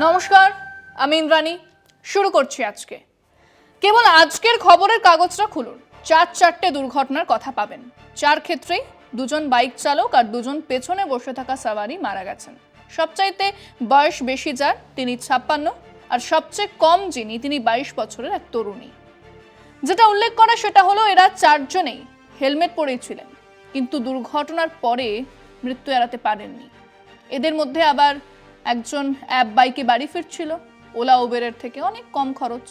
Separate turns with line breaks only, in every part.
নমস্কার, আমি ইন্দ্রাণী। শুরু করছি আজকে। কেবল আজকের খবরের কাগজটা খুলুন, চারটে দুর্ঘটনার কথা পাবেন। চার ক্ষেত্রেই দুজন বাইক চালক আর দুজন পেছনে বসে থাকা সাওয়ারি মারা গেছেন। সবচাইতে বয়স বেশি যার, তিনি 56, আর সবচেয়ে কম যিনি, তিনি 22 বছরের এক তরুণী। যেটা উল্লেখ করা সেটা হলো এরা চারজনেই হেলমেট পরেই ছিলেন, কিন্তু দুর্ঘটনার পরে মৃত্যু এড়াতে পারেননি। এদের মধ্যে আবার একজন অ্যাপ বাইকে বাড়ি ফিরছিল, ওলা উবেরের থেকে অনেক কম খরচ।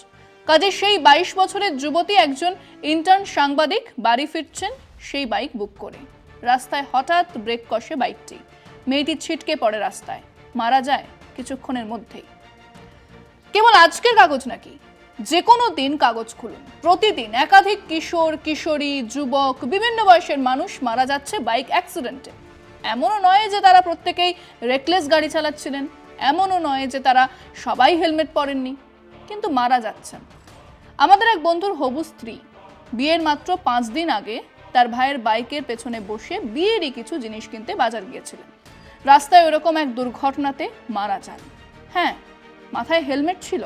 কাজে সেই 22 বছরের যুবতী একজন ইন্টার্ন সাংবাদিক বাড়ি ফিরছেন সেই বাইক বুক করে। রাস্তায় হঠাৎ ব্রেক কষে বাইকটি, মেয়েটি ছিটকে পড়ে রাস্তায়, মারা যায় কিছুক্ষণের মধ্যেই। কেবল আজকের কাগজ নাকি, যে কোনো দিন কাগজ খুলুন, প্রতিদিন একাধিক কিশোর, কিশোরী, যুবক, বিভিন্ন বয়সের মানুষ মারা যাচ্ছে বাইক অ্যাক্সিডেন্টে। এমনও নয় যে তারা প্রত্যেকেই রেকলেস গাড়ি চালাচ্ছিলেন, এমনও নয় যে তারা সবাই হেলমেট পরেননি, কিন্তু মারা যাচ্ছেন। আমাদের এক বন্ধুর হবু স্ত্রী বিয়ের মাত্র 5 দিন আগে তার ভাইয়ের বাইকের পেছনে বসে বিয়েরই কিছু জিনিস কিনতে বাজার গিয়েছিলেন। রাস্তায় ওরকম এক দুর্ঘটনাতে মারা যান। হ্যাঁ, মাথায় হেলমেট ছিল।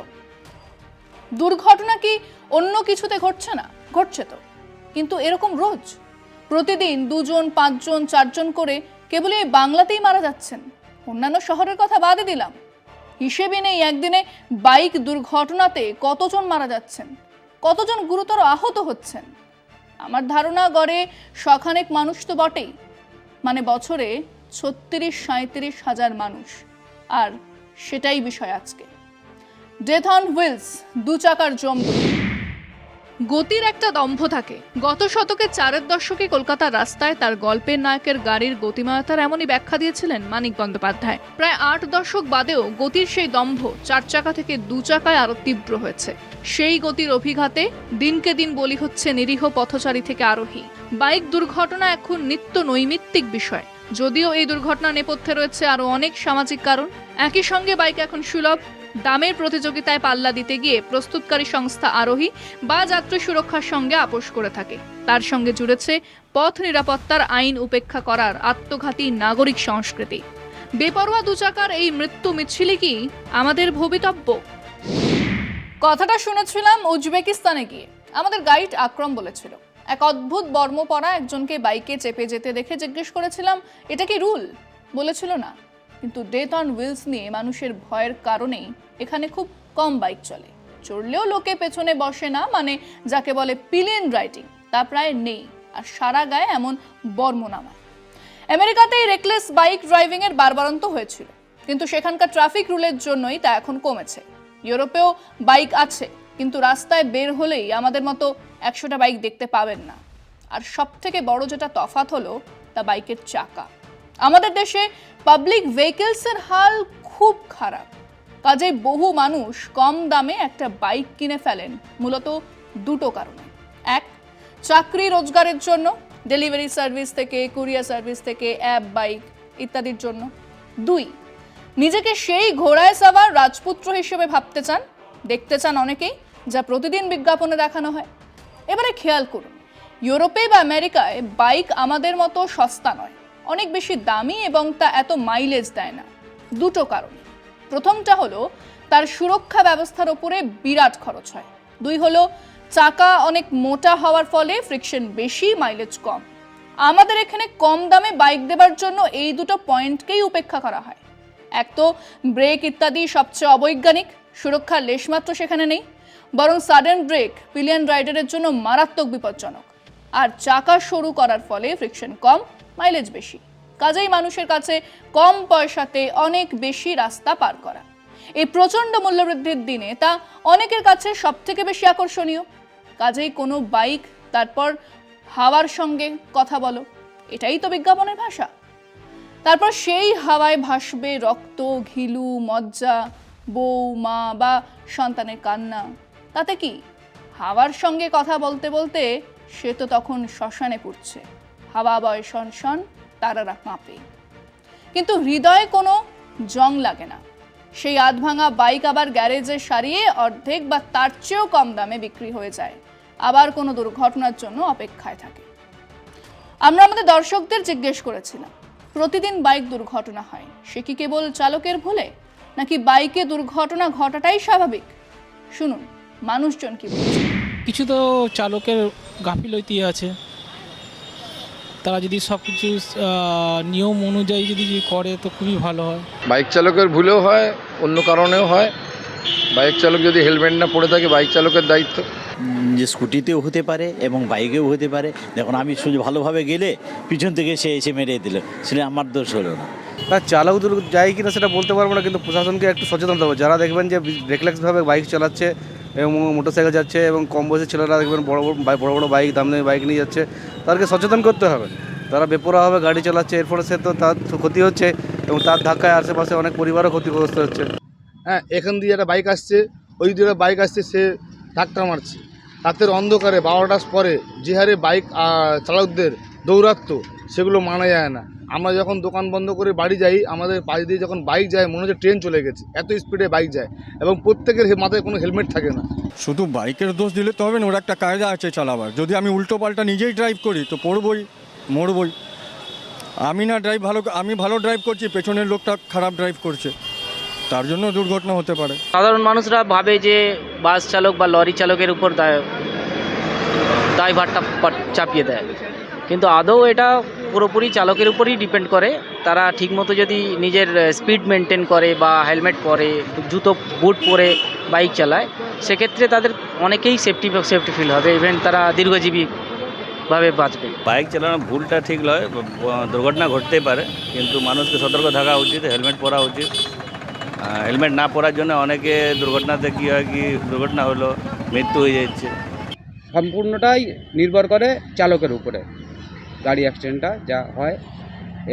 দুর্ঘটনা কি অন্য কিছুতে ঘটছে না? ঘটছে তো, কিন্তু এরকম রোজ প্রতিদিন 2 জন, 5 জন, 4 জন করে কেবল এই বাংলাতেই মারা যাচ্ছেন। অন্যান্য শহরের কথা বাদই দিলাম, হিসেবে নেই একদিনে বাইক দুর্ঘটনাতে কতজন মারা যাচ্ছেন, কতজন গুরুতর আহত হচ্ছেন। আমার ধারণা গড়ে শখানেক মানুষ তো বটেই, মানে বছরে 36-37 হাজার মানুষ। আর সেটাই বিষয় আজকে। ডেথ অন হুইলস, 2 চাকার জমদূত। গতির একটা দম্ভ থাকে। গত শতকে 4 দশকে কলকাতার রাস্তায় তার গল্পের নায়কের গাড়ির গতিময়তার এমনই ব্যাখ্যা দিয়েছিলেন মানিক বন্দ্যোপাধ্যায়। প্রায় 8 দশক বাদেও গতির সেই দম্ভ 4 চাকা থেকে 2 চাকায় আরো তীব্র হয়েছে। সেই গতির অভিঘাতে দিনকে দিন বলি হচ্ছে নিরীহ পথচারী থেকে আরোহী। বাইক দুর্ঘটনা এখন নিত্য নৈমিত্তিক বিষয়, যদিও এই দুর্ঘটনা নেপথ্যে রয়েছে আরো অনেক সামাজিক কারণ। একই সঙ্গে বাইক এখন সুলভ, দামের প্রতিযোগিতায় পাল্লা দিতে গিয়ে প্রস্তুতকারী সংস্থা আরোহী বা যাত্রী সুরক্ষার সঙ্গে আপোষ করে থাকে। তার সঙ্গে জুড়েছে পথ নিরাপত্তার আইন উপেক্ষা করার আত্মঘাতী নাগরিক সংস্কৃতি। বেপরোয়া 2 চাকার এই মৃত্যু মিছিলই কি আমাদের ভবিতব্য? কথাটা শুনেছিলাম উজবেকিস্তানে গিয়ে। আমাদের গাইড আকরম বলেছিল, এক অদ্ভুত বর্ম পরা একজনকে বাইকে চেপে যেতে দেখে জিজ্ঞেস করেছিলাম, এটা কি রুল? বলেছিল না। কিন্তু ডেথ অন হুইলস নিয়ে মানুষের ভয়ের কারণেই এখানে খুব কম বাইক চলে। চড়লেও লোকে পেছনে বসে না, মানে যাকে বলে পিলিয়ন রাইডিং, তা প্রায় নেই। আর সারা গায়ে এমন বর্ম নামায়। আমেরিকাতে এই রেকলেস বাইক ড্রাইভিং এর বারবারন্ত হয়েছিল, কিন্তু সেখানকার ট্রাফিক রুলের জন্যই তা এখন কমেছে। ইউরোপেও বাইক আছে, কিন্তু রাস্তায় বের হলেই আমাদের মতো 100টা বাইক দেখতে পাবেন না। আর সব থেকে বড় যেটা তফাৎ হলো, তা বাইকের চাকা। আমাদের দেশে পাবলিক ভেহিকলসের হাল খুব খারাপ। কাজেই বহু মানুষ কম দামে একটা বাইক কিনে ফেলেন মূলত 2টো কারণে। 1, চাকরি রোজগারের জন্য, ডেলিভারি সার্ভিস থেকে, কুরিয়ার সার্ভিস থেকে, অ্যাপ বাইক ইত্যাদির জন্য। 2, নিজেকে সেই ঘোড়ায় সাওয়ার রাজপুত্র হিসেবে ভাবতে চান, দেখতে চান অনেকেই, যা প্রতিদিন বিজ্ঞাপনে দেখানো হয়। এবারে খেয়াল করুন, ইউরোপে বা আমেরিকায় বাইক আমাদের মতো সস্তা নয়, অনেক বেশি দামি, এবং তা এত মাইলেজ দেয় না। 2টো কারণ। প্রথমটা হলো তার সুরক্ষা ব্যবস্থার উপরে বিরাট খরচ হয়। 2 হলো চাকা অনেক মোটা হওয়ার ফলে ফ্রিকশন বেশি, মাইলেজ কম। আমাদের এখানে কম দামে বাইক দেবার জন্য এই 2টো পয়েন্টকেই উপেক্ষা করা হয়। এক তো ব্রেক ইত্যাদি সবচেয়ে অবৈজ্ঞানিক, সুরক্ষার লেশমাত্র সেখানে নেই, বরং সাডেন ব্রেক পিলিয়ন রাইডারের জন্য মারাত্মক বিপজ্জনক। আর চাকা সরু করার ফলে ফ্রিকশন কম, মাইলেজ বেশি। কাজেই মানুষের কাছে কম পয়সাতে অনেক বেশি রাস্তা পার করা, এই প্রচন্ড মূল্যবৃদ্ধির দিনে তা অনেকের কাছে সব থেকে বেশি আকর্ষণীয়। কাজেই কোনো বাইক, তারপর হাওয়ার সঙ্গে কথা বলো, এটাই তো বিজ্ঞাপনের ভাষা। তারপর সেই হাওয়ায় ভাসবে রক্ত, ঘিলু, মজ্জা, বউ, মা বা সন্তানের কান্না। তাতে কি, হাওয়ার সঙ্গে কথা বলতে বলতে সে তো তখন শ্মশানে পুড়ছে। হাওয়া বয় শনশন, তারারা কাঁপে, কিন্তু হৃদয়ে কোনো জং লাগে না। সেই আধভাঙা বাইক আবার গ্যারেজে সারিয়ে অর্ধেক বা তার চেয়েও কম দামে বিক্রি হয়ে যায়, আবার কোনো দুর্ঘটনার জন্য অপেক্ষায় থাকে। আমরা আমাদের দর্শকদের জিজ্ঞেস করেছিলাম, প্রতিদিন বাইক দুর্ঘটনা হয়, সে কি কেবল চালকের ভুলে, নাকি বাইকে দুর্ঘটনা ঘটাটাই স্বাভাবিক? শুনুন মানুষজন কি বলছে।
কিছু তো চালকের গাফিলতি আছে, তারা যদি সব কিছু নিয়ম অনুযায়ী যদি করে তো খুবই ভালো হয়।
বাইক চালকের ভুলেও হয়, অন্য কারণেও হয়। বাইক চালক যদি হেলমেট না পরে থাকে বাইক চালকের দায়িত্ব।
যে স্কুটিতেও হতে পারে এবং বাইকেও হতে পারে। দেখুন আমি ভালোভাবে গেলে পিছন থেকে সে এসে মেরে দিল, সেটা আমার দোষ হলো না।
তার চালক যায় কিনা সেটা বলতে পারবো না, কিন্তু প্রশাসনকে একটু সচেতন হতে হবে। যারা দেখবেন যে রেকলেসভাবে বাইক চালাচ্ছে এবং মোটরসাইকেল যাচ্ছে এবং কম বয়সী ছেলেরা দেখবেন বড় বড় বাইক, দাম দামি বাইক নিয়ে যাচ্ছে, তাদেরকে সচেতন করতে হবে। তারা বেপরোয়াভাবে গাড়ি চালাচ্ছে, এর ফলে সে তো তার ক্ষতি হচ্ছে এবং তার ধাক্কায় আশেপাশে অনেক পরিবারও ক্ষতিগ্রস্ত হচ্ছে।
হ্যাঁ, এখান দিয়ে একটা বাইক আসছে, ওই দিকে একটা বাইক আসছে, সে ধাক্কা মারছে। রাতের অন্ধকারে 12টার পরে যে হারে বাইক চালকদের দৌরাত্ম, সেগুলো মানা যায় না। আমরা যখন দোকান বন্ধ করে বাড়ি যাই, আমাদের পাশ দিয়ে যখন বাইক যায় মনে হচ্ছে ট্রেন চলে গেছে, এত স্পিডে বাইক যায় এবং প্রত্যেকের মাথায় কোনো হেলমেট থাকে না।
শুধু বাইকের দোষ দিলে তো হবে না, ওর একটা কায়দা আছে চালাবার। যদি আমি উল্টো পাল্টা নিজেই ড্রাইভ করি তো পড়বই, মরবই। আমি ভালো ড্রাইভ করছি, পেছনের লোকটা খারাপ ড্রাইভ করছে, তার জন্য দুর্ঘটনা হতে পারে।
সাধারণ মানুষরা ভাবে যে বাস চালক বা লরি চালকের উপর দায়ভারটা চাপিয়ে দেয়, কিন্তু আদৌ এটা পুরোপুরি চালকের উপরই ডিপেন্ড করে। তারা ঠিকমতো যদি নিজের স্পিড মেনটেন করে বা হেলমেট পরে, জুতো বুট পরে বাইক চালায়, সেক্ষেত্রে তাদের অনেকেই সেফটি ফিল হবে, ইভেন তারা দীর্ঘজীবীভাবে বাঁচবে।
বাইক চালানো ভুলটা ঠিক নয়, দুর্ঘটনা ঘটতেই পারে, কিন্তু মানুষকে সতর্ক থাকা উচিত, হেলমেট পরা উচিত। হেলমেট না পরার জন্য অনেকে দুর্ঘটনাতে কী হয়, কি দুর্ঘটনা হলো, মৃত্যু হয়ে যাচ্ছে।
সম্পূর্ণটাই নির্ভর করে চালকের উপরে, গাড়ি অ্যাক্সিডেন্টটা যা হয়।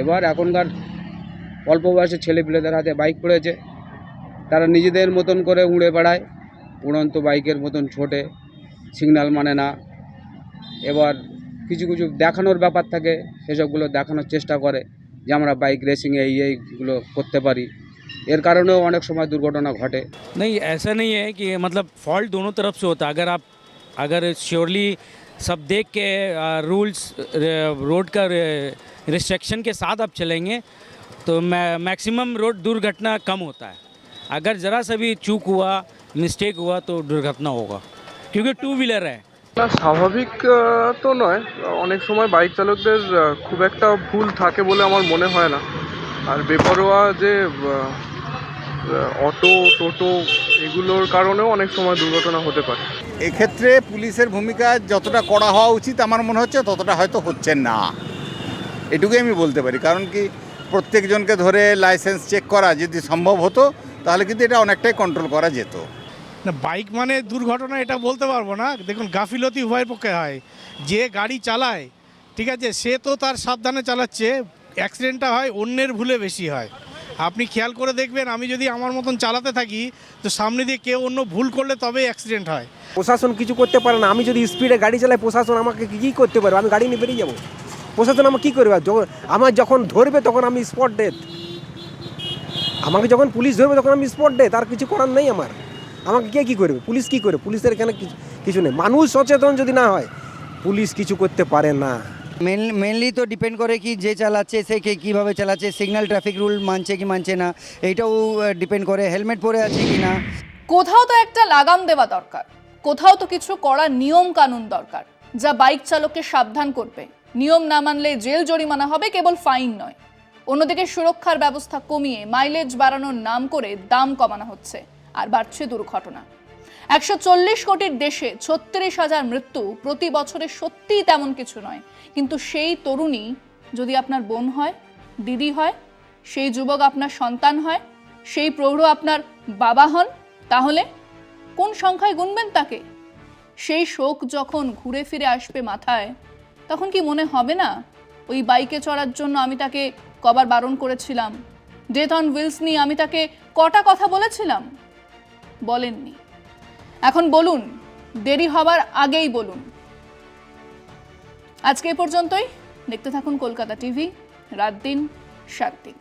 এবার এখনকার অল্প বয়সের ছেলেপিলেদের হাতে বাইক পড়েছে, তারা নিজেদের মতন করে উড়ে বেড়ায়, উড়ন্ত বাইকের মতন ছোটে, সিগন্যাল মানে না। এবার কিছু কিছু দেখানোর ব্যাপার থাকে, সেসবগুলো দেখানোর চেষ্টা করে যে আমরা বাইক রেসিংয়ে এইগুলো করতে পারি, এর কারণেও অনেক সময় দুর্ঘটনা ঘটে।
नहीं ऐसा नहीं है कि मतलब फॉल्ट दोनों तरफ से होता है। अगर श्योरली सब देख के रूल्स रोड का रिस्ट्रिक्शन के साथ आप चलेंगे तो मैक्सिमम रोड दुर्घटना कम होता है। अगर ज़रा सा भी चूक हुआ, मिस्टेक हुआ तो दुर्घटना होगा, क्योंकि टू व्हीलर है।
না, স্বাভাবিক তো নয়। অনেক সময় বাইক চালকদের খুব একটা ভুল থাকে বলে আমার মনে হয় না। আর বেপরোয়া যে অটো টোটো এগুলোর কারণেও অনেক সময় দুর্ঘটনা হতে পারে।
এক্ষেত্রে পুলিশের ভূমিকা যতটা কড়া হওয়া উচিত আমার মনে হচ্ছে ততটা হয়তো হচ্ছে না, এটুকুই আমি বলতে পারি। কারণ কি, প্রত্যেকজনকে ধরে লাইসেন্স চেক করা যদি সম্ভব হতো তাহলে কিন্তু এটা অনেকটাই কন্ট্রোল করা যেত।
না, বাইক মানে দুর্ঘটনা এটা বলতে পারবো না। দেখুন, গাফিলতি উভয়ের পক্ষে হয়। যে গাড়ি চালায়, ঠিক আছে, সে তো তার সাবধানে চালাচ্ছে, অ্যাক্সিডেন্টটা হয় অন্যের ভুলে বেশি হয়। আপনি খেয়াল করে দেখবেন, আমি যদি আমার মতন চালাতে থাকি তো সামনে দিয়ে কেউ অন্য ভুল করলে তবেই অ্যাক্সিডেন্ট হয়।
প্রশাসন কিছু করতে পারে না। আমি যদি স্পিডে গাড়ি চালাই, প্রশাসন আমাকে কী করতে পারবে? আমি গাড়ি নিয়ে বেরিয়ে যাবো, প্রশাসন আমাকে কী করবে? আমার যখন ধরবে তখন আমি স্পট ডেথ। আমাকে যখন পুলিশ ধরবে তখন আমি স্পট ডেথ, আর কিছু করার নেই আমার। আমাকে কে কী করবে? পুলিশ কী করে? পুলিশের এখানে কিছু নেই। মানুষ সচেতন যদি না হয়, পুলিশ কিছু করতে পারে না।
মেনলি তো ডিপেন্ড করে কি যে চালাচ্ছে সে কীভাবে চালাচ্ছে, সিগন্যাল ট্রাফিক রুল মানছে কি মানছে না, এইটাও ডিপেন্ড করে হেলমেট পরে আছে কি না।
কোথাও তো একটা লাগাম দেওয়া দরকার, কোথাও তো কিছু করা নিয়ম কানুন দরকার যা বাইক চালককে সাবধান করবে। নিয়ম না মানলে জেল জরিমানা হবে, কেবল ফাইন নয়। অন্যদিকে সুরক্ষার ব্যবস্থা কমিয়ে মাইলেজ বাড়ানোর নাম করে দাম কমানো হচ্ছে, আর বাড়ছে দুর্ঘটনা। 140 কোটির দেশে 36,000 মৃত্যু প্রতি বছরে সত্যিই তেমন কিছু নয়, কিন্তু সেই তরুণী যদি আপনার বোন হয়, দিদি হয়, সেই যুবক আপনার সন্তান হয়, সেই প্রৌঢ় আপনার বাবা হন, তাহলে কোন সংখ্যায় গুনবেন তাকে? সেই শোক যখন ঘুরে ফিরে আসবে মাথায়, তখন কি মনে হবে না ওই বাইকে চড়ার জন্য আমি তাকে কবার বারণ করেছিলাম? ডেথ অন হুইলস নিয়ে আমি তাকে কটা কথা বলেছিলাম? বলেননি। এখন বলুন, দেরি হবার আগেই বলুন। আজকে এ পর্যন্তই। দেখতে থাকুন কলকাতা টিভি, রাত দিন 7 দিন।